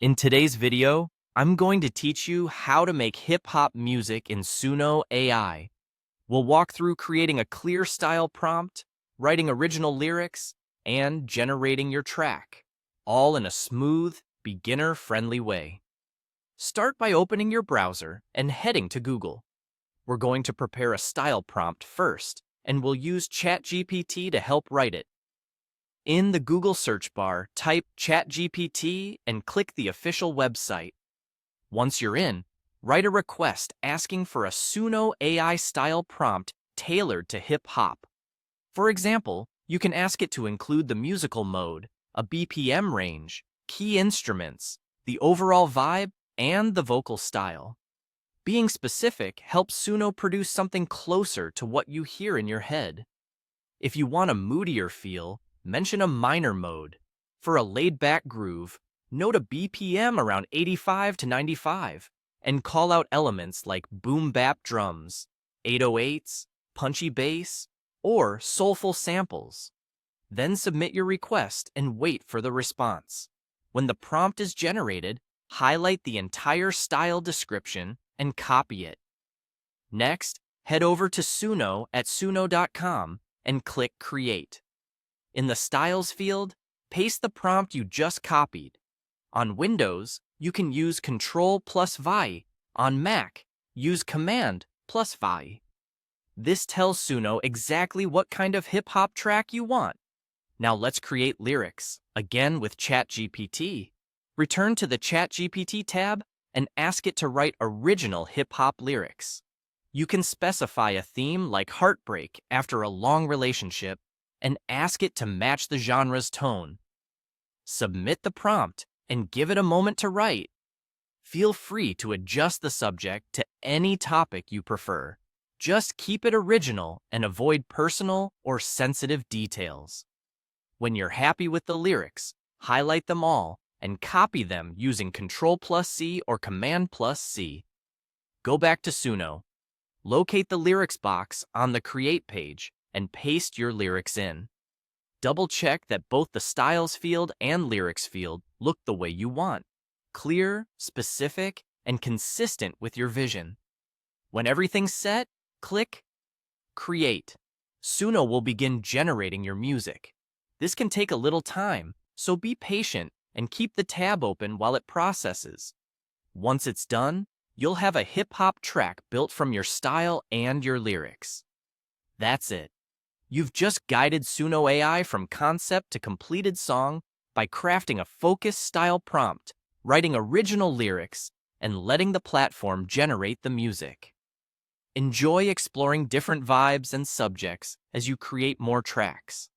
In today's video, I'm going to teach you how to make hip-hop music in Suno AI. We'll walk through creating a clear style prompt, writing original lyrics, and generating your track, all in a smooth, beginner-friendly way. Start by opening your browser and heading to Google. We're going to prepare a style prompt first, and we'll use ChatGPT to help write it. In the Google search bar, type ChatGPT and click the official website. Once you're in, write a request asking for a Suno AI style prompt tailored to hip-hop. For example, you can ask it to include the musical mode, a BPM range, key instruments, the overall vibe, and the vocal style. Being specific helps Suno produce something closer to what you hear in your head. If you want a moodier feel, mention a minor mode. For a laid-back groove, note a BPM around 85 to 95, and call out elements like boom-bap drums, 808s, punchy bass, or soulful samples. Then submit your request and wait for the response. When the prompt is generated, highlight the entire style description and copy it. Next, head over to Suno at suno.com and click Create. In the Styles field, paste the prompt you just copied. On Windows, you can use Ctrl+V. On Mac, use Command+V. This tells Suno exactly what kind of hip-hop track you want. Now let's create lyrics, again with ChatGPT. Return to the ChatGPT tab and ask it to write original hip-hop lyrics. You can specify a theme like heartbreak after a long relationship and ask it to match the genre's tone. Submit the prompt and give it a moment to write. Feel free to adjust the subject to any topic you prefer. Just keep it original and avoid personal or sensitive details. When you're happy with the lyrics, highlight them all and copy them using Ctrl+C or Command+C. Go back to Suno. Locate the lyrics box on the Create page and paste your lyrics in. Double-check that both the Styles field and Lyrics field look the way you want, clear, specific, and consistent with your vision. When everything's set, click Create. Suno will begin generating your music. This can take a little time, so be patient and keep the tab open while it processes. Once it's done, you'll have a hip-hop track built from your style and your lyrics. That's it. You've just guided Suno AI from concept to completed song by crafting a focused style prompt, writing original lyrics, and letting the platform generate the music. Enjoy exploring different vibes and subjects as you create more tracks.